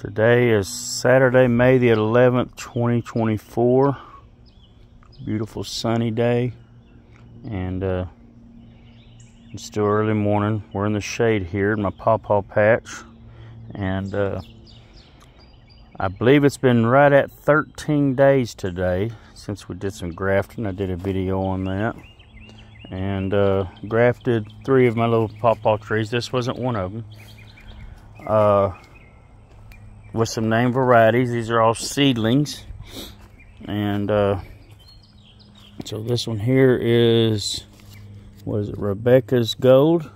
Today is Saturday, May the 11th, 2024. Beautiful sunny day, and it's still early morning. We're in the shade here in my pawpaw patch, and I believe it's been right at 13 days today since we did some grafting. I did a video on that, and grafted 3 of my little pawpaw trees. This wasn't one of them. With some name varieties. These are all seedlings, and so this one here is, what is it, Rebecca's Gold,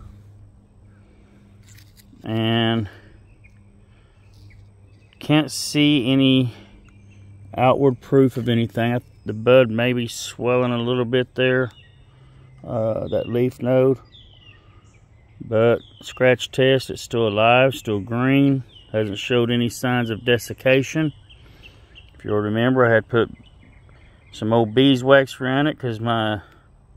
and can't see any outward proof of anything. The bud may be swelling a little bit there, that leaf node, but scratch test, it's still alive, still green. Hasn't showed any signs of desiccation. If you'll remember, I had put some old beeswax around it because my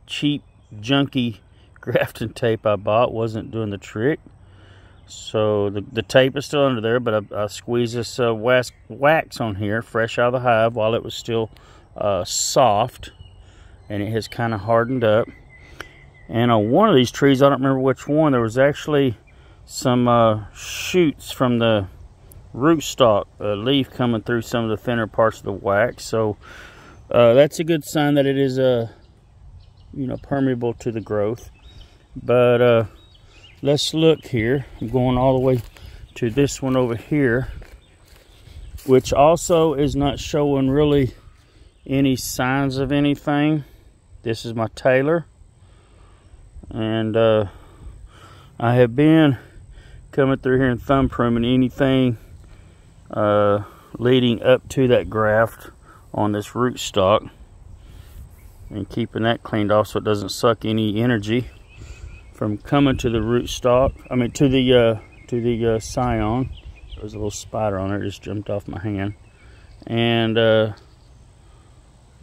cheap, junky grafting tape I bought wasn't doing the trick. So the tape is still under there, but I squeezed this wax on here, fresh out of the hive, while it was still soft, and it has kind of hardened up. And on one of these trees, I don't remember which one, there was actually some shoots from the rootstock leaf coming through some of the thinner parts of the wax. So that's a good sign that it is permeable to the growth. But let's look here. I'm going all the way to this one over here, which also is not showing really any signs of anything. This is my Taylor, and I have been coming through here and thumb pruning anything leading up to that graft on this rootstock, and keeping that cleaned off so it doesn't suck any energy from coming to the rootstock. I mean, to the scion. There's a little spider on there, it just jumped off my hand, and you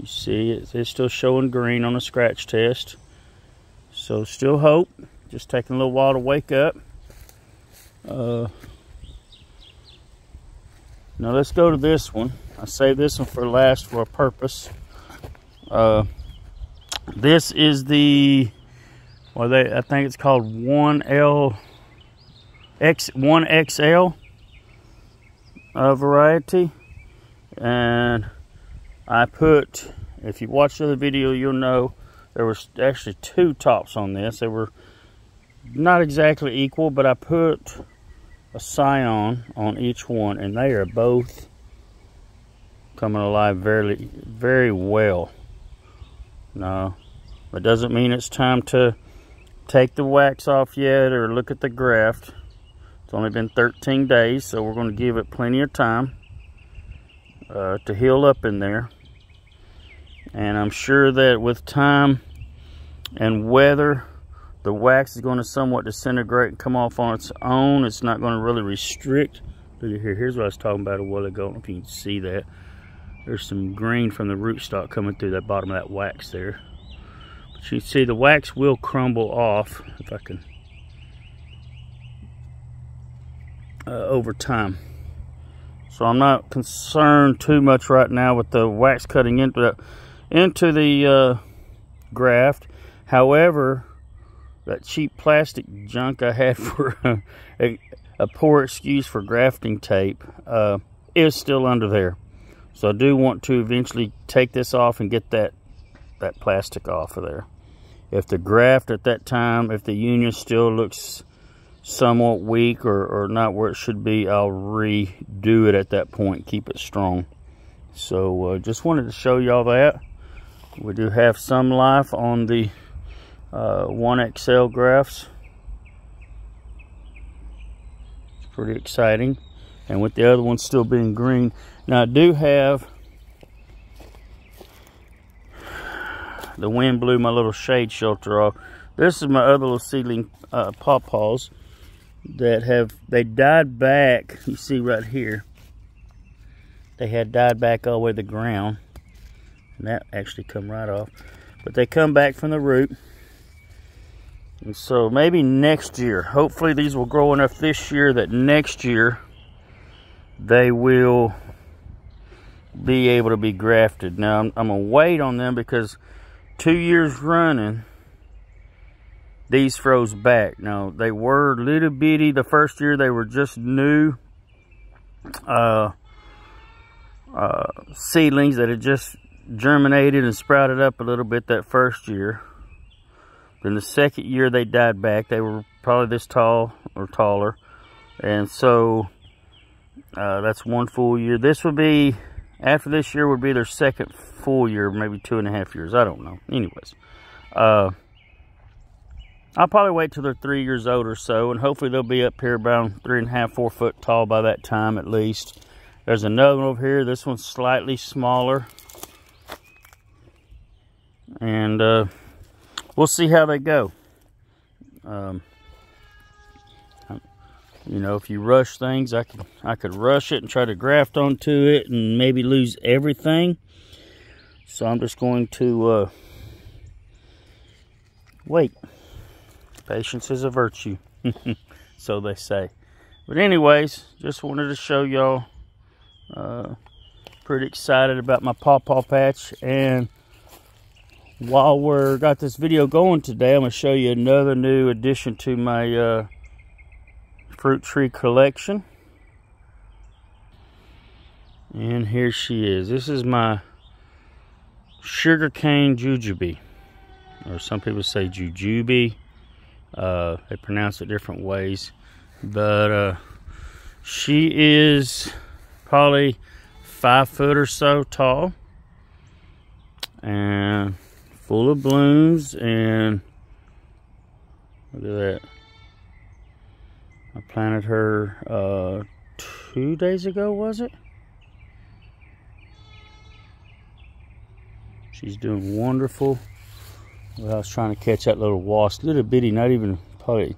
see it's still showing green on the scratch test. So still hope. Just taking a little while to wake up. Now let's go to this one. I saved this one for last for a purpose. This is the, well, I think it's called 1XL variety. And I put, if you watch the other video, you'll know there was actually 2 tops on this. They were not exactly equal, but I put a scion on each one, and they are both coming alive very, very well. Now, that doesn't mean it's time to take the wax off yet or look at the graft. It's only been 13 days, so we're going to give it plenty of time to heal up in there. And I'm sure that with time and weather, the wax is going to somewhat disintegrate and come off on its own. It's not going to really restrict. Look at here. Here's what I was talking about a while ago. I don't know if you can see that. There's some green from the rootstock coming through that bottom of that wax there. But you see the wax will crumble off, if I can, over time. So I'm not concerned too much right now with the wax cutting into the graft. However, that cheap plastic junk I had for a poor excuse for grafting tape is still under there. So I do want to eventually take this off and get that plastic off of there. If the graft at that time, if the union still looks somewhat weak or not where it should be, I'll redo it at that point, keep it strong. So just wanted to show y'all that. We do have some life on the 1XL grafts. It's pretty exciting, and with the other one still being green. Now I do have, the wind blew my little shade shelter off. This is my other little seedling pawpaws that they died back. You see right here, they had died back all the way to the ground, and that actually come right off, but they come back from the root. And so maybe next year, hopefully these will grow enough this year that next year they will be able to be grafted. Now I'm gonna wait on them because 2 years running these froze back. Now they were little bitty the first year. They were just new seedlings that had just germinated and sprouted up a little bit that first year. Then the second year they died back. They were probably this tall or taller, and so that's 1 full year. This would be, after this year would be their second full year, maybe 2.5 years. I don't know. Anyways, I'll probably wait till they're 3 years old or so, and hopefully they'll be up here around 3.5, 4 foot tall by that time at least. There's another one over here. This one's slightly smaller, and we'll see how they go. You know, if you rush things, I could rush it and try to graft onto it and maybe lose everything. So I'm just going to wait. Patience is a virtue, so they say. But anyways, just wanted to show y'all. Pretty excited about my pawpaw patch. And while we're got this video going today, I'm going to show you another new addition to my fruit tree collection. And here she is. This is my sugarcane jujube, or some people say jujube. They pronounce it different ways, but she is probably 5 foot or so tall and full of blooms. And look at that. I planted her 2 days ago, was it? She's doing wonderful. Well, I was trying to catch that little wasp, little bitty, probably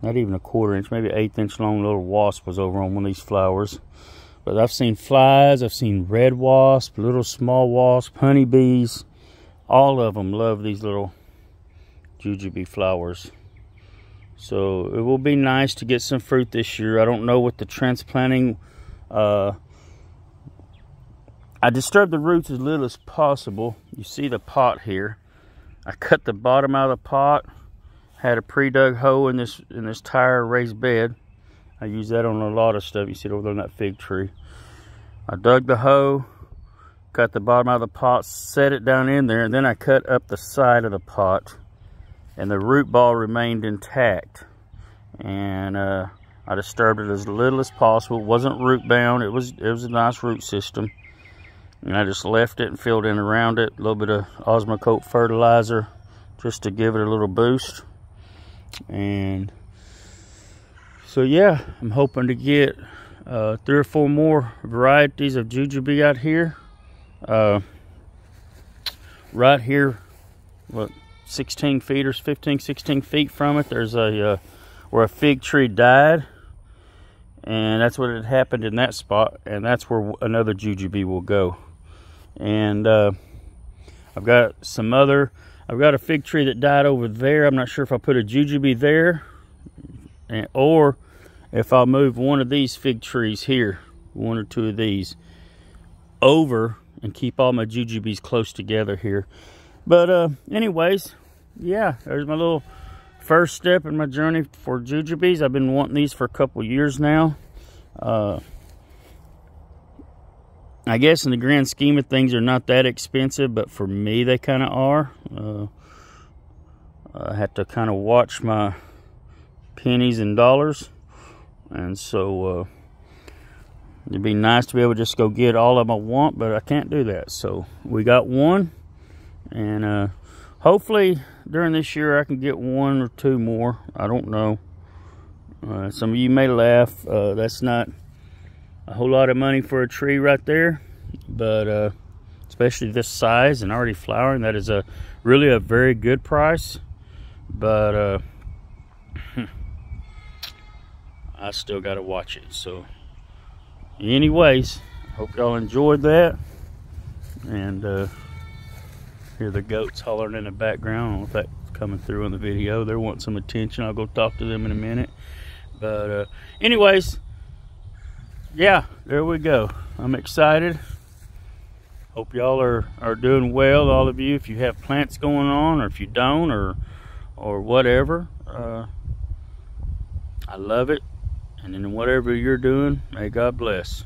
not even a 1/4 inch, maybe 1/8 inch long little wasp was over on one of these flowers. But I've seen flies, I've seen red wasp, little small wasp, honeybees. All of them love these little jujube flowers. So it will be nice to get some fruit this year. I don't know what the transplanting, I disturbed the roots as little as possible. You see the pot here. I cut the bottom out of the pot, had a pre-dug hole in this tire raised bed. I use that on a lot of stuff. You see it over there on that fig tree. I dug the hole, cut the bottom out of the pot, set it down in there, and then I cut up the side of the pot, and the root ball remained intact. And I disturbed it as little as possible. It wasn't root bound. It was a nice root system. And I just left it and filled in around it a little bit of Osmocote fertilizer just to give it a little boost. And so yeah, I'm hoping to get 3 or 4 more varieties of jujube out here. Right here, what, 16 feet or 15, 16 feet from it, there's where a fig tree died. And that's what had happened in that spot. And that's where another jujube will go. And I've got a fig tree that died over there. I'm not sure if I'll put a jujube there, or if I'll move one of these fig trees here, 1 or 2 of these, over and keep all my jujubes close together here. But anyways, yeah, there's my little first step in my journey for jujubes. I've been wanting these for a couple years now. I guess in the grand scheme of things, they're not that expensive, but for me, they kind of are. I have to kind of watch my pennies and dollars, and so it'd be nice to be able to just go get all of them I want, but I can't do that. So we got one, and hopefully during this year I can get 1 or 2 more. I don't know. Some of you may laugh. That's not a whole lot of money for a tree right there, but especially this size and already flowering, that is really a very good price. But I still got to watch it. So anyways, hope y'all enjoyed that. And hear the goats hollering in the background. I don't know if that's coming through in the video. They want some attention. I'll go talk to them in a minute. But anyways, yeah, there we go. I'm excited. Hope y'all are doing well, all of you. If you have plants going on, or if you don't, or whatever, I love it. And in whatever you're doing, may God bless.